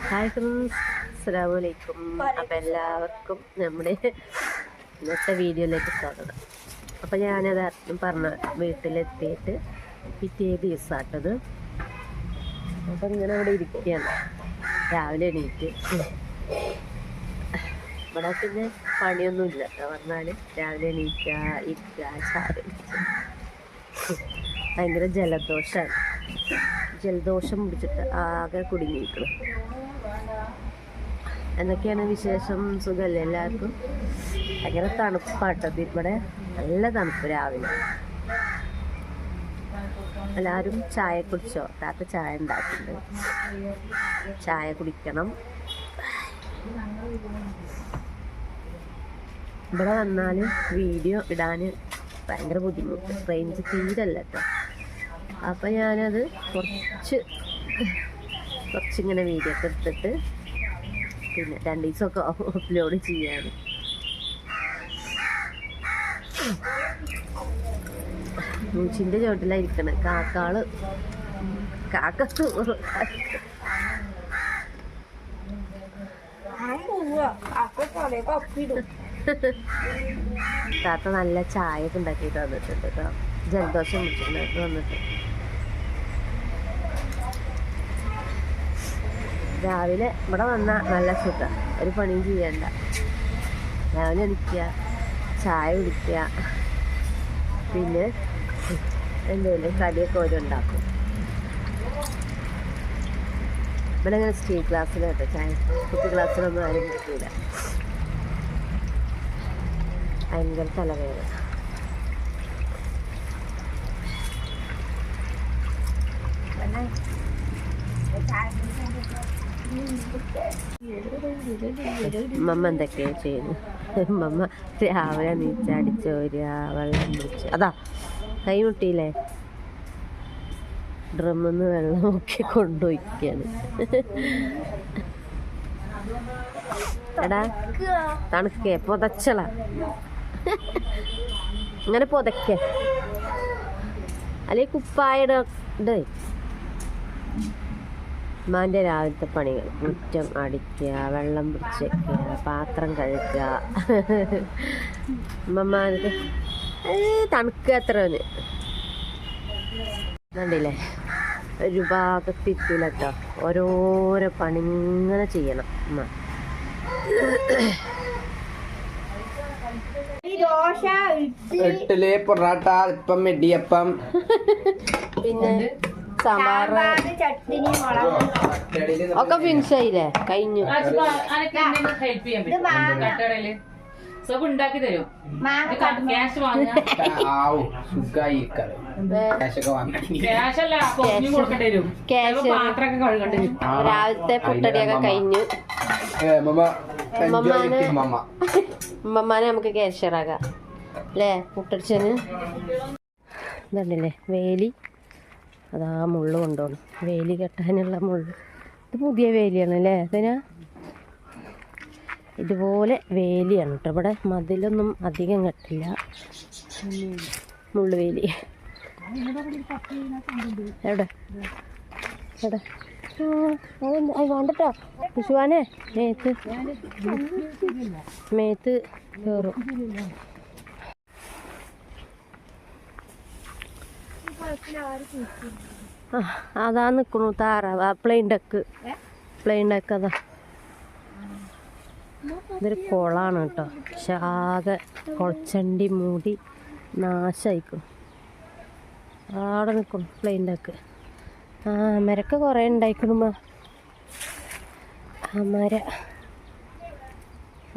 Hi friends, അസ്സലാമു അലൈക്കും. അപ്പം എല്ലാവർക്കും നമ്മുടെ ഇന്നത്തെ വീഡിയോയിലേക്ക് സ്വാഗതം. അപ്പം ഞാനത് പറഞ്ഞ വീട്ടിലെത്തിയിട്ട് പിറ്റേ ദിവസമാട്ടത്. അപ്പം ഇങ്ങനെ അവിടെ ഇരിക്കുകയാണ്. രാവിലെ എണീറ്റ് ഇവിടെ പിന്നെ പണിയൊന്നുമില്ല കേട്ടോ. പറഞ്ഞാൽ രാവിലെ എണീക്കുക, ഇരിക്കുക, ചായ ഭയങ്കര ജലദോഷം പിടിച്ചിട്ട് ആകെ കുടുങ്ങിയിരിക്കണം. എന്തൊക്കെയാണ് വിശേഷം? സുഖമല്ലേ എല്ലാവർക്കും? ഭയങ്കര തണുപ്പാട്ടത് ഇവിടെ, നല്ല തണുപ്പ് രാവിലെ. എല്ലാവരും ചായ കുടിച്ചോ? താത്ത ചായ ഉണ്ടാക്കുന്നുണ്ട്, ചായ കുടിക്കണം. ഇവിടെ വന്നാൽ വീഡിയോ ഇടാൻ ഭയങ്കര ബുദ്ധിമുട്ട്, റേഞ്ച് തീരല്ല കേട്ടോ. അപ്പം ഞാനത് കുറച്ചിങ്ങനെ വീഡിയോ ഒക്കെ എടുത്തിട്ട് പിന്നെ 2 ദിവസമൊക്കെ അപ്ലോഡ് ചെയ്യാണ്. മൂച്ചിൻ്റെ ചോട്ടിലായിരിക്കണം. കാക്കത്ത് താത്ത നല്ല ചായ ഒക്കെ ഉണ്ടാക്കിയിട്ട് വന്നിട്ടുണ്ട് കേട്ടോ. ജലദോഷം പിടിച്ചിട്ടുണ്ടായിട്ട് വന്നിട്ട് രാവിലെ ഇവിടെ വന്നാൽ നല്ല സുഖം, ഒരു പണിയും ചെയ്യണ്ട. രാവിലെ എണീക്കുക, ചായ കുടിക്കുക, പിന്നെ എന്തെങ്കിലും കടിയൊക്കെ ഓരോ ഉണ്ടാക്കും. ഇവിടെ ഇങ്ങനെ സ്റ്റീൽ ഗ്ലാസ്സിൽ കേട്ടോ ചായ, കുട്ടി ഗ്ലാസ്സിലൊന്നും ആരും കുടിക്കില്ല. ഭയങ്കര തലവേദന. മമ്മ എന്തൊക്കെയാ ചെയ്യുന്നു? മമ്മ രാവിലെ നീച്ചടിച്ചോരുക, വെള്ളം പിടിച്ച് അതാ കൈ മുട്ടിയില്ലേ, ഡ്രമ്മിന്ന് വെള്ളമൊക്കെ കൊണ്ടുപോയിക്കാണ്. എടാ തണുക്കേ, പൊതച്ചള ഇങ്ങനെ പൊതക്ക, അല്ലെ കുപ്പായുടെ ഇത്. ഉമ്മാൻ്റെ രാവിലത്തെ പണികൾ: മുറ്റം അടിക്കുക, വെള്ളം പിടിച്ച് വയ്ക്കുക, പാത്രം കഴുകുക. ഉമ്മമാർക്ക് തണുക്കുക അത്രന് കണ്ടില്ലേ, ഒരു ഭാഗത്തിരിക്കില്ല കേട്ടോ. ഓരോരോ പണി ഇങ്ങനെ ചെയ്യണം ഉമ്മ. ഇഡ്ഡലി, പൊറോട്ട, ഇപ്പം ഇടിയപ്പം, പിന്നെ സാമ്പാർ ഒക്കെ ഫിനിഷ് ആയില്ലേ, കഴിഞ്ഞു. ഉണ്ടാക്കി തരും. രാവിലത്തെ പുട്ടടിയൊക്കെ കഴിഞ്ഞു. ഉമ്മമാനെ നമുക്ക് ക്യാഷ്യറാകാം അല്ലേ, പുട്ടടിച്ചതിന്. ഇതുണ്ടല്ലേ വേലി, അതാ മുള്ളു കൊണ്ടുപോകണം, വേലി കെട്ടാനുള്ള മുള്ളു. ഇത് പുതിയ വേലിയാണ് അല്ലേ അതിനാ? ഇതുപോലെ വേലിയാണ് കേട്ടോ. ഇവിടെ മതിലൊന്നും അധികം കെട്ടില്ല, മുള്ളുവേലി. എവിടെ എവിടെ വേണ്ടട്ടോ വിഷുവാനെ, മേത്ത് കയറും. അതാ നിൽക്കണു താറാവ്, പ്ലെയിൻ ഡക്ക് അതാ. ഇതൊരു കുളമാണ് കേട്ടോ, പക്ഷെ ആകെ കുളച്ചണ്ടി മൂടി നാശമായിക്കും. അവിടെ നിൽക്കണം പ്ലെയിൻ ഡക്ക്. മരക്ക് കുറേ ഉണ്ടായിക്കണുമ്പോ,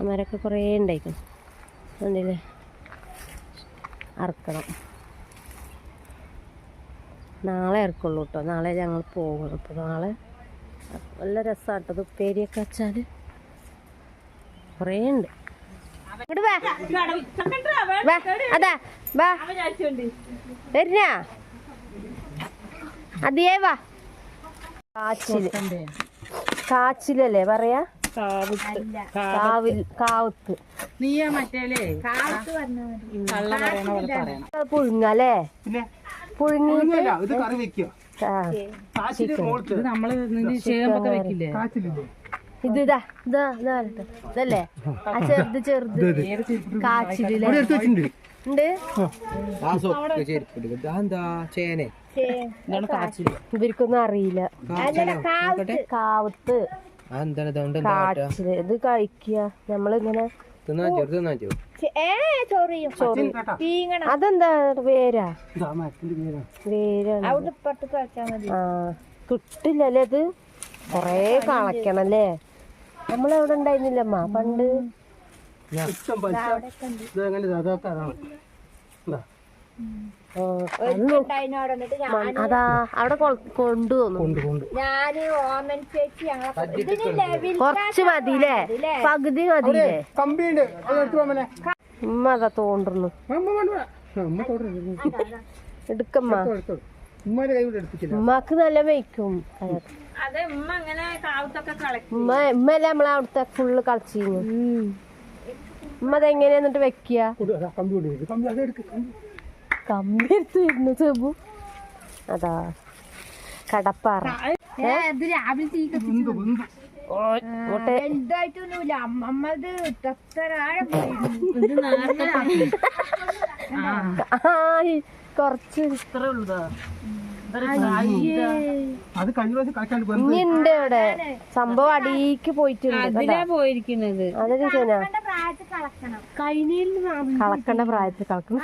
മരക്ക് കുറേ ഉണ്ടായിക്കണം. കണ്ടില്ലേ, അറക്കണം. നാളെ ഇറക്കുള്ളൂ കേട്ടോ, നാളെ ഞങ്ങൾ പോകണം. അപ്പോൾ നാളെ നല്ല രസമാട്ടത്, ഉപ്പേരിയൊക്കെ വെച്ചാൽ കുറേ ഉണ്ട്. അതാ വാ വരുന്ന അതേ വാ. കാച്ചിലല്ലേ പറയാ, കാവുത്ത്. പുഴുങ്ങല്ലേ, പുഴുങ്ങി ഇത് ഇതല്ലേ ആ ചെറുത് കാച്ചില് ഉണ്ട്. ഇവർക്കൊന്നും അറിയില്ല. കാവത്ത് കാച്ചില് ഇത് കഴിക്കുക നമ്മളിങ്ങനെ. അതെന്താ വേരാ? വേരാണ്. കിട്ടില്ലല്ലേ ഇത്? കൊറേ കളക്കണല്ലേ? നമ്മളെവിടെ ഉണ്ടായിരുന്നില്ലമ്മ പണ്ട്. അതാ അവിടെ കൊണ്ടുപോന്നു. കൊറച്ച് മതിയില്ലേ? പകുതി മതിയില്ലേ? ഉമ്മ അതാ തോണ്ടുന്നു. എടുക്കമ്മ. ഉമ്മക്ക് നല്ല വയ്ക്കും. ഉമ്മല്ലേ നമ്മളെ അവിടുത്തെ ഫുള്ള് കളിച്ചിരുന്നു. ഉമ്മ അതെങ്ങനെയാ എന്നിട്ട് വെക്കുക? കമ്പി എടുത്തിരുന്നു ചെബു. അതാ കടപ്പാറ. കൊറച്ച് ഇനിയുണ്ട് ഇവിടെ സംഭവം. അടിക്ക് പോയിട്ടുണ്ട്. അതൊക്കെ കളക്കണ്ട പ്രായത്തിൽ കളക്കണം.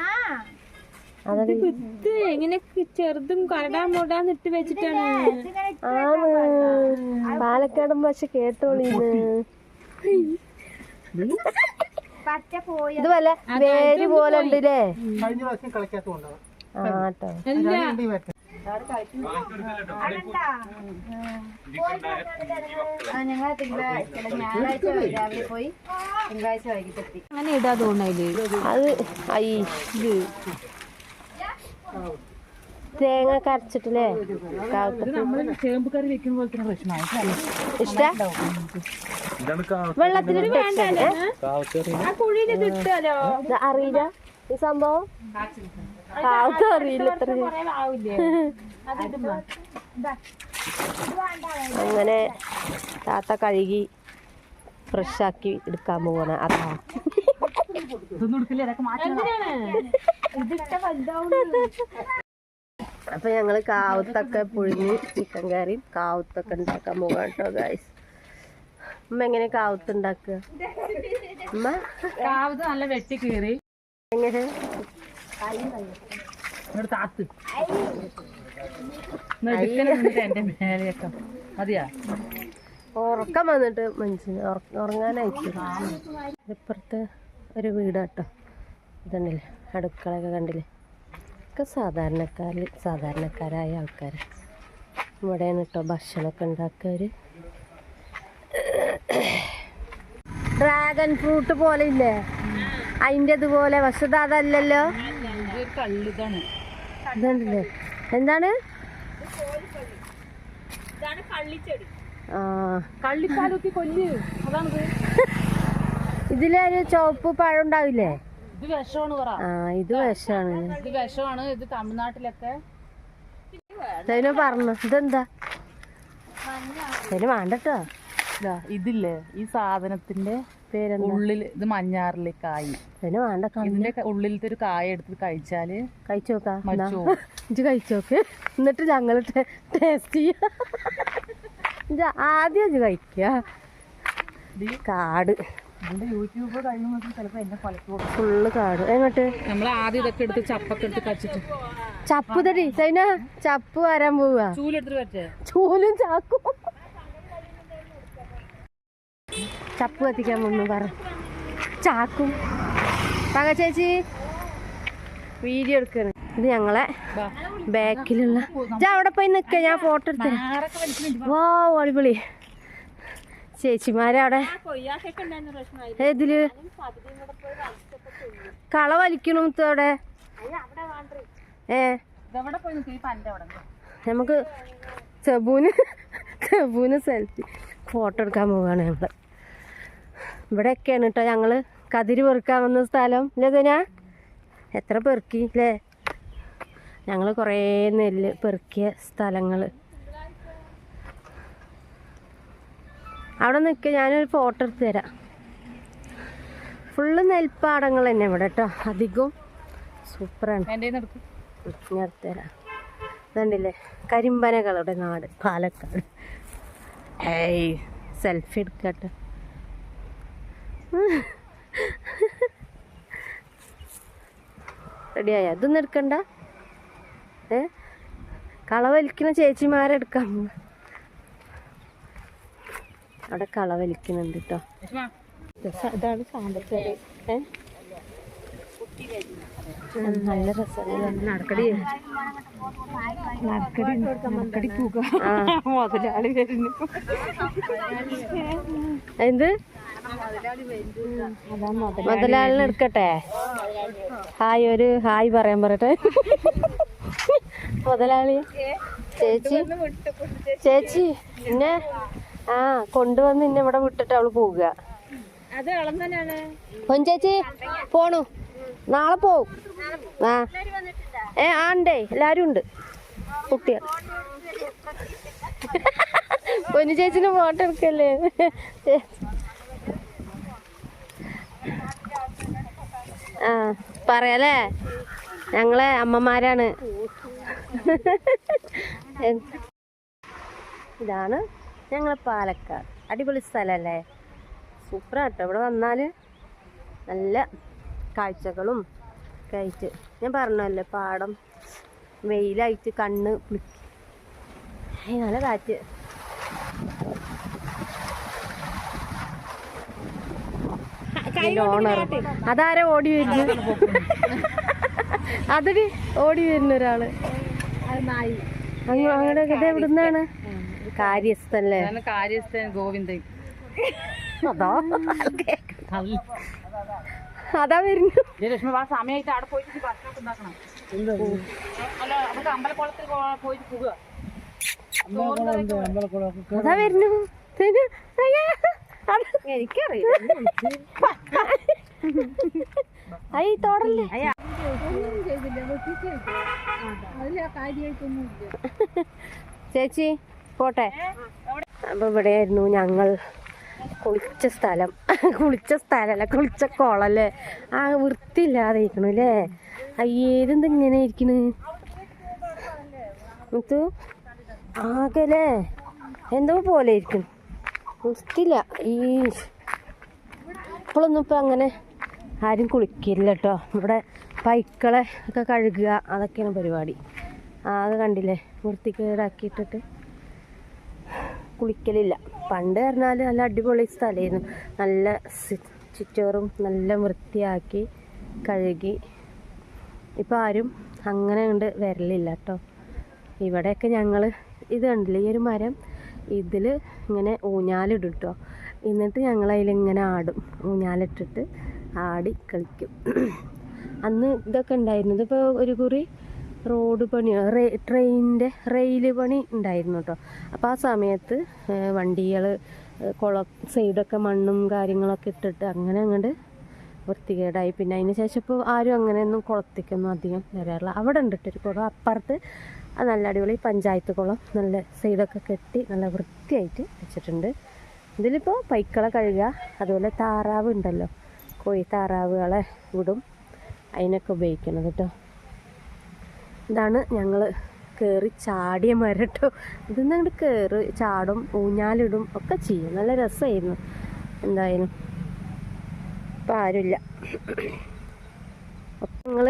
എങ്ങനെ ചെറുതും കരടാൻ മൂടാന്നിട്ട് വെച്ചിട്ടാണ്. പാലക്കാടൻ ഭാഷ കേട്ടോളീന്ന്. ഇത് വല്ല വേര് പോലെ ഉണ്ടല്ലേ? ആട്ടോ അങ്ങനെ ഇടാ തോന്നല്. അത് തേങ്ങ കരച്ചിട്ടില്ലേ? ചേമ്പ് കറി വെക്കുമ്പോൾ പ്രശ്നമാണ്. ഇഷ്ട വെള്ളത്തിൽ അറിയില്ല ഈ സംഭവം. കാവത്ത് അറിയില്ല. അങ്ങനെ താത്ത കഴുകി ഫ്രഷാക്കി എടുക്കാൻ പോകണ. അതാ അപ്പൊ ഞങ്ങള് കാവത്തൊക്കെ പുഴുങ്ങി ചിക്കൻ കറിയും കാവത്തൊക്കെ ഉണ്ടാക്കാൻ പോകാം കേട്ടോ ഗൈസ്. ഉമ്മ എങ്ങനെ കാവത്ത് ഉണ്ടാക്കുക? ഉമ്മ കാവത്ത് നല്ല വെട്ടി കീറി എങ്ങനെ എന്റെ മേലെയൊക്കെ മതിയാ. ഉറക്കം വന്നിട്ട് മനുഷ്യന് ഉറങ്ങാനായിട്ട്. ഇപ്പുറത്ത് ഒരു വീടാട്ടോ. ഇതുണ്ടല്ലേ അടുക്കളയൊക്കെ കണ്ടില്ലേ? ഒക്കെ സാധാരണക്കാരായ ആൾക്കാർ ഇവിടെയാണ് കേട്ടോ ഭക്ഷണമൊക്കെ ഉണ്ടാക്കുക. ഡ്രാഗൺ ഫ്രൂട്ട് പോലെ ഇല്ലേ അതിൻ്റെ ഇതുപോലെ, പക്ഷെ ഇത് അതല്ലല്ലോ. ഇതുണ്ടല്ലേ എന്താണ്? ഇതിലൊരു ചുവപ്പ് പഴം ഉണ്ടാവില്ലേ? ഇത് വിഷമാണ്. ഇത് വിഷമാണ്. ഇത് വിഷമാണ്. ഇത് തമിഴ്നാട്ടിലൊക്കെ പറഞ്ഞു. ഇതെന്താ അതിന് വേണ്ടട്ടോ. ഇതില്ലേ ഈ സാധനത്തിന്റെ പേരെന്താ? ഉള്ളില് ഇത് മഞ്ഞാറിലെ കായ്. അതിന് വേണ്ട. ഇതിന്റെ ഉള്ളിലത്തെ ഒരു കായ എടുത്ത് കഴിച്ചാല് കഴിച്ചോക്കാ. ഇത് കഴിച്ചോക്ക് എന്നിട്ട് ഞങ്ങൾ ടേസ്റ്റ് ചെയ്യാം. ആദ്യം ഇത് കഴിക്ക. കാട് യൂട്യൂബ് കഴിയുമ്പോൾ ചിലപ്പോ എന്നെ ഫുള്ള് കാട്. എങ്ങോട്ട് നമ്മൾ ആദ്യം ഇതൊക്കെ എടുത്ത് ചപ്പൊക്കെ എടുത്ത് കഴിച്ചിട്ട് ചപ്പ് തടി സൈന ചപ്പ് വരാൻ പോവാ. ചൂലെടുത്തിട്ട് പറ്റേ ചൂലും ചാക്കും ചപ്പ് കത്തിക്കാൻ മുന്നു പറ ചാക്കും. പക ചേച്ചി വീഡിയോ എടുക്കാണ്. ഇത് ഞങ്ങളെ ബാക്കിലുള്ള അവിടെ പോയി നിക്ക. ഞാൻ ഫോട്ടോ എടുത്ത. വാ അടിപൊളി. ചേച്ചിമാരവിടെ ഏതില് കള വലിക്കണു അവിടെ. നമുക്ക് ചെബൂന് സെൽഫി ഫോട്ടോ എടുക്കാൻ പോവാണ് ഞങ്ങള്. ഇവിടെയൊക്കെയാണ് കേട്ടോ ഞങ്ങള് കതിര് പെറുക്കാൻ വന്ന സ്ഥലം. ഇല്ലേ? എത്ര പെറുക്കി അല്ലേ? ഞങ്ങൾ കുറേ നെല്ല് പെറുക്കിയ സ്ഥലങ്ങൾ. അവിടെ നിൽക്കുക, ഞാനൊരു ഫോട്ടോ എടുത്ത് തരാം. ഫുള്ള് നെൽപ്പാടങ്ങൾ തന്നെ ഇവിടെ കേട്ടോ, അധികവും സൂപ്പറാണ്. ഞാൻ എടുത്ത് തരാം. ഇതുണ്ടല്ലേ കരിമ്പനകളുടെ നാട് പാലക്കാട്. ഏയ് സെൽഫി എടുക്കട്ടെ. റെഡിയായ ഇതൊന്നും എടുക്കണ്ട. കളവലിക്കുന്ന ചേച്ചിമാരെടുക്കാം. അവിടെ കളവലിക്കുന്നുണ്ട് കേട്ടോ. ഇതാണ് സാമ്പത്തിക നല്ല രസമാണ്. നടക്കടി മുതലാളി വരുന്നു. എന്ത് മുതലാളിനെ എടുക്കട്ടെ? ഹായ്, ഒരു ഹായ് പറയാൻ പറയട്ടെ. മുതലാളി ചേച്ചി പിന്നെ കൊണ്ടുവന്ന് ഇന്നെ ഇവിടെ വിട്ടിട്ട് അവള് പോവുക. ചേച്ചി പോണു, നാളെ പോവും. ആണ്ടേ എല്ലാരും ഉണ്ട് കുട്ടികൾ. പൊന്നു ചേച്ചിന് ഫോട്ടോ എടുക്കല്ലേ? പറയാലേ, ഞങ്ങളെ അമ്മമാരാണ്. ഇതാണ് ഞങ്ങളെ പാലക്കാട്. അടിപൊളി സ്ഥലമല്ലേ, സൂപ്പറാട്ടോ. ഇവിടെ വന്നാൽ നല്ല കാഴ്ചകളും ഒക്കെ ആയിട്ട്. ഞാൻ പറഞ്ഞല്ലേ, പാടം വെയിലായിട്ട് കണ്ണ് നല്ല കാറ്റ്. ഓണർ അതാരാ ഓടി വരുന്നു? അതിന് ഓടി വരുന്ന ഒരാള് അങ്ങോട്ട്. ഇത് എവിടുന്നാണ്? കാര്യസ്ഥല്ലേ? കാര്യസ്ഥൻ ഗോവിന്ദൻ. അതാ വരുന്നു. സമയത്ത് അവിടെ പോയിട്ട് ഭക്ഷണം ഉണ്ടാക്കണം. അമ്പലക്കുളത്തിൽ പോയിട്ട് പോകുക. അതാ വരുന്നു. എനിക്കറിയില്ല. അയ്യ തോടല്ലേ? ചേച്ചി പോട്ടെ. അപ്പൊ ഇവിടെയായിരുന്നു ഞങ്ങൾ കുളിച്ച സ്ഥലം. കുളിച്ച സ്ഥലമല്ല, കുളിച്ച കുളല്ലേ. ആ വൃത്തിയില്ലാതെ ഇരിക്കണു അല്ലേ? അയ്യേതെന്ത് ഇങ്ങനെ ഇരിക്കണ് ആകല്ലേ, എന്തോ പോലെ ഇരിക്കണം. വൃത്തിയില്ല. ഈ ഇപ്പോഴൊന്നും ഇപ്പം അങ്ങനെ ആരും കുളിക്കില്ല കേട്ടോ. ഇവിടെ പൈക്കളെ ഒക്കെ കഴുകുക, അതൊക്കെയാണ് പരിപാടി. ആകെ കണ്ടില്ലേ, വൃത്തിക്കേടാക്കിയിട്ടിട്ട് കുളിക്കലില്ല. പണ്ട് പറഞ്ഞാൽ നല്ല അടിപൊളി സ്ഥലമായിരുന്നു. നല്ല ചുറ്റോറും നല്ല വൃത്തിയാക്കി കഴുകി. ഇപ്പം ആരും അങ്ങനെ കൊണ്ട് വരലില്ല കേട്ടോ. ഇവിടെയൊക്കെ ഞങ്ങൾ ഇത് കണ്ടില്ലേ, ഈ ഒരു മരം, ഇതിൽ ഇങ്ങനെ ഊഞ്ഞാലിടും കേട്ടോ. എന്നിട്ട് ഞങ്ങളതിലിങ്ങനെ ആടും. ഊഞ്ഞാലിട്ടിട്ട് ആടി കളിക്കും. അന്ന് ഇതൊക്കെ ഉണ്ടായിരുന്നു. ഇതിപ്പോൾ ഒരു കുറി റോഡ് പണിയോ ട്രെയിനിൻ്റെ റെയിൽ പണി ഉണ്ടായിരുന്നു കേട്ടോ. അപ്പോൾ ആ സമയത്ത് വണ്ടികൾ സൈഡൊക്കെ മണ്ണും കാര്യങ്ങളൊക്കെ ഇട്ടിട്ട് അങ്ങനെ അങ്ങോട്ട് വൃത്തികേടായി. പിന്നെ അതിന് ശേഷം ഇപ്പോൾ ആരും അങ്ങനെയൊന്നും കുളത്തേക്കൊന്നും അധികം വരാറില്ല. അവിടെ ഉണ്ടിട്ടൊരു കുളം, അപ്പുറത്ത് അത് നല്ല അടിപൊളി പഞ്ചായത്ത് കുളം, നല്ല സൈഡൊക്കെ കെട്ടി നല്ല വൃത്തിയായിട്ട് വെച്ചിട്ടുണ്ട്. ഇതിലിപ്പോൾ പൈക്കളെ കഴുകുക, അതുപോലെ താറാവ് ഉണ്ടല്ലോ, കോഴി താറാവുകളെ വിടും, അതിനൊക്കെ ഉപയോഗിക്കുന്നത് കേട്ടോ. ഇതാണ് ഞങ്ങൾ കയറി ചാടിയ മരം കേട്ടോ. ഇതിന്ന് അങ്ങോട്ട് കയറി ചാടും, ഊഞ്ഞാലിടും ഒക്കെ ചെയ്യും. നല്ല രസമായിരുന്നു. എന്തായാലും ഇപ്പം ആരുമില്ല. അപ്പം ഞങ്ങൾ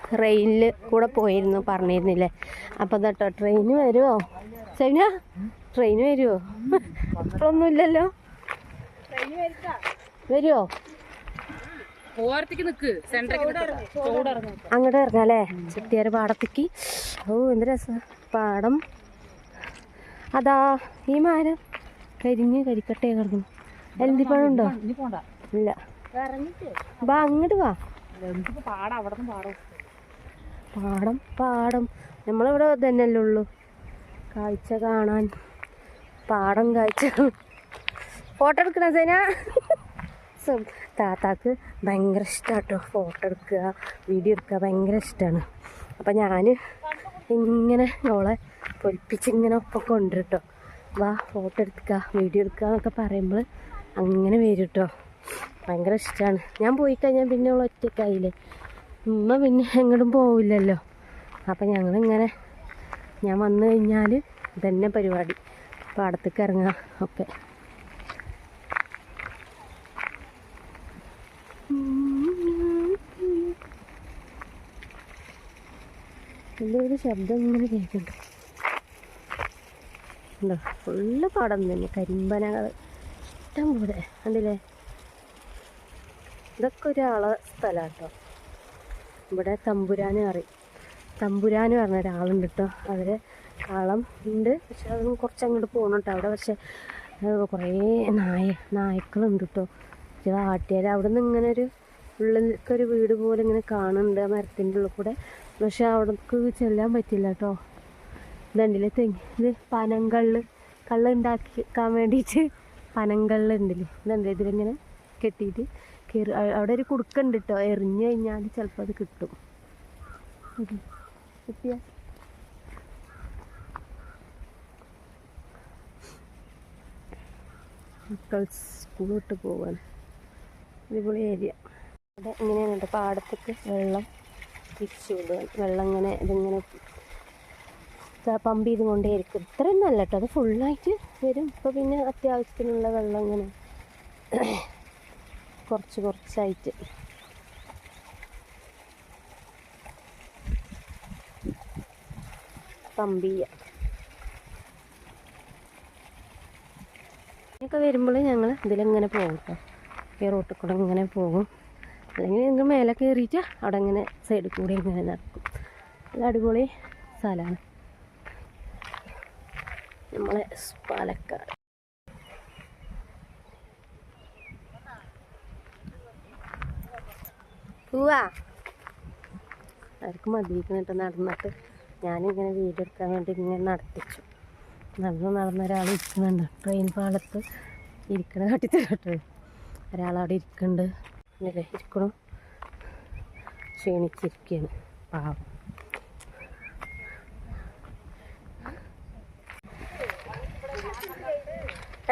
ട്രെയിനിൽ കൂടെ പോയിരുന്നു പറഞ്ഞിരുന്നില്ലേ. അപ്പം കേട്ടോ, ട്രെയിന് വരുമോ സൈന? ട്രെയിന് വരുമോ? ഇപ്പോഴൊന്നുമില്ലല്ലോ. വരുമോ? അങ്ങോട്ട് ഇറങ്ങാല്ലേ, ചെട്ടിയാർ പാടത്തേക്ക്. ഓ എന്ത് രസം പാടം. അതാ ഈ മരം കരിഞ്ഞ് കരിക്കട്ടേ കിടക്കുന്നു. എലന്തിപ്പഴം ഉണ്ടോ? ഇല്ല. വാ അങ്ങോട്ട് വാ. പാടം പാടം നമ്മളിവിടെ തന്നെയല്ലേ ഉള്ളൂ കാഴ്ച കാണാൻ. പാടം കാഴ്ച. ഫോട്ടോ എടുക്കണ സേന? താത്താക്ക് ഭയങ്കര ഇഷ്ടമാണ് കേട്ടോ. ഫോട്ടോ എടുക്കുക, വീഡിയോ എടുക്കുക ഭയങ്കര ഇഷ്ടമാണ്. അപ്പം ഞാൻ ഇങ്ങനെ ഓളെ പൊലിപ്പിച്ച് ഇങ്ങനെ ഒപ്പം കൊണ്ടുവരും കേട്ടോ. വാ ഫോട്ടോ എടുക്കുക വീഡിയോ എടുക്കുക എന്നൊക്കെ പറയുമ്പോൾ അങ്ങനെ വരും കേട്ടോ. ഭയങ്കര ഇഷ്ടമാണ്. ഞാൻ പോയി കഴിഞ്ഞാൽ പിന്നെ അവൾ ഒറ്റയ്ക്കായില്ലേ, ഉമ്മ പിന്നെ എങ്ങോട്ടും പോവില്ലല്ലോ. അപ്പം ഞങ്ങളിങ്ങനെ ഞാൻ വന്നു കഴിഞ്ഞാൽ ഇതന്നെ പരിപാടി, പാടത്തേക്ക് ഇറങ്ങുക ഒക്കെ. വലിയൊരു ശബ്ദം ഇങ്ങനെ കേൾക്കുന്നുണ്ട്. ഉണ്ടോ, ഫുള്ള് പാടം തന്നെ, കരിമ്പനകൾ ഇഷ്ടം പോലെ കണ്ടില്ലേ. ഇതൊക്കെ ഒരാളെ സ്ഥലമാണ് കേട്ടോ. ഇവിടെ തമ്പുരാന് പറയും, തമ്പുരാന് പറഞ്ഞ ഒരാളുണ്ട് കേട്ടോ. അവരെ കളം ഉണ്ട്, പക്ഷെ അത് കുറച്ച് അങ്ങോട്ട് പോകണം കേട്ടോ. അവിടെ പക്ഷെ കുറേ നായ്ക്കളുണ്ട് കേട്ടോ. ഇത് ആട്ടിയാൽ അവിടെ നിന്ന് ഇങ്ങനെ ഒരു ഉള്ളിലേക്കൊരു വീട് പോലെ ഇങ്ങനെ കാണുന്നുണ്ട് ആ മരത്തിൻ്റെ ഉള്ളിൽ കൂടെ. പക്ഷെ അവിടേക്ക് ചെല്ലാൻ പറ്റില്ല കേട്ടോ. ഇതുണ്ടല്ലേ ഇത് പനങ്കള്ള്, കള്ള് ഉണ്ടാക്കാൻ വേണ്ടിയിട്ട് പനങ്കള്ള് ഉണ്ടല്ലേ, ഇതുണ്ട് ഇതിലിങ്ങനെ കെട്ടിയിട്ട് കയറി. അവിടെ ഒരു കുടുക്കുണ്ട് കേട്ടോ, എറിഞ്ഞു കഴിഞ്ഞാൽ ചിലപ്പോൾ അത് കിട്ടും. കിട്ടിയ മക്കൾ സ്കൂൾ വിട്ട് പോവാൻ അടിപൊളി ഏരിയ. അവിടെ ഇങ്ങനെയാണ് കേട്ടോ, പാടത്തേക്ക് വെള്ളം തിരിച്ചു വിടുക. വെള്ളം ഇങ്ങനെ ഇതിങ്ങനെ പമ്പ് ചെയ്ത് കൊണ്ടേയിരിക്കും. ഇത്രയൊന്നും അല്ല കേട്ടോ, അത് ഫുള്ളായിട്ട് വരും. ഇപ്പോൾ പിന്നെ അത്യാവശ്യത്തിനുള്ള വെള്ളം ഇങ്ങനെ കുറച്ചായിട്ട് പമ്പ് ചെയ്യുക. ഇങ്ങനെയൊക്കെ വരുമ്പോൾ ഞങ്ങൾ ഇതിലിങ്ങനെ പോകും കേട്ടോ. ഈ റോട്ടിൽ കൂടെ ഇങ്ങനെ പോകും. അല്ലെങ്കിൽ ഞങ്ങൾ മേലെ കയറിയിട്ട് അവിടെ ഇങ്ങനെ സൈഡിൽ കൂടി ഇങ്ങനെ നടക്കും. നല്ല അടിപൊളി സ്ഥലമാണ് നമ്മളെ പാലക്കാട്. പോവാ അവർക്ക് മതിയിരിക്കുന്നിട്ട് നടന്നിട്ട്. ഞാനിങ്ങനെ വീഡിയോ എടുക്കാൻ വേണ്ടി ഇങ്ങനെ നടത്തിച്ചു. നടന്ന ഒരാൾ ഇരിക്കുന്നുണ്ട് ട്രെയിൻ പാലത്ത് ഇരിക്കണ കാട്ടിത്തരട്ടെ. ഒരാളവിടെ ഇരിക്കുന്നുണ്ട്, ഇല്ലേ ഇരിക്കണം, ക്ഷീണിച്ചിരിക്കുകയാണ് പാവം.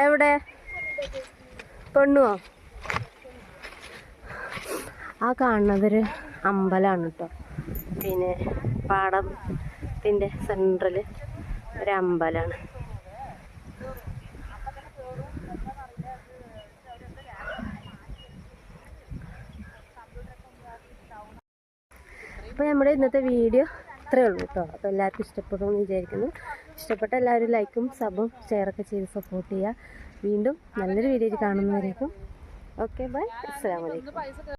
എവിടെ പെണ്ണുവോ? ആ കാണുന്നതൊരു അമ്പലമാണ് കേട്ടോ. പിന്നെ പാടത്തിൻ്റെ സെൻട്രൽ ഒരു അമ്പലമാണ്. അപ്പോൾ നമ്മുടെ ഇന്നത്തെ വീഡിയോ ഇത്രയേ ഉള്ളൂ കേട്ടോ. അപ്പോൾ എല്ലാവർക്കും ഇഷ്ടപ്പെടുമെന്ന് വിചാരിക്കുന്നു. ഇഷ്ടപ്പെട്ട എല്ലാവരും ലൈക്കും സബും ഷെയറൊക്കെ ചെയ്ത് സപ്പോർട്ട് ചെയ്യുക. വീണ്ടും നല്ലൊരു വീഡിയോയിൽ കാണുന്നവരേക്കും ഓക്കെ ബൈ, അസ്സലാമു അലൈക്കും.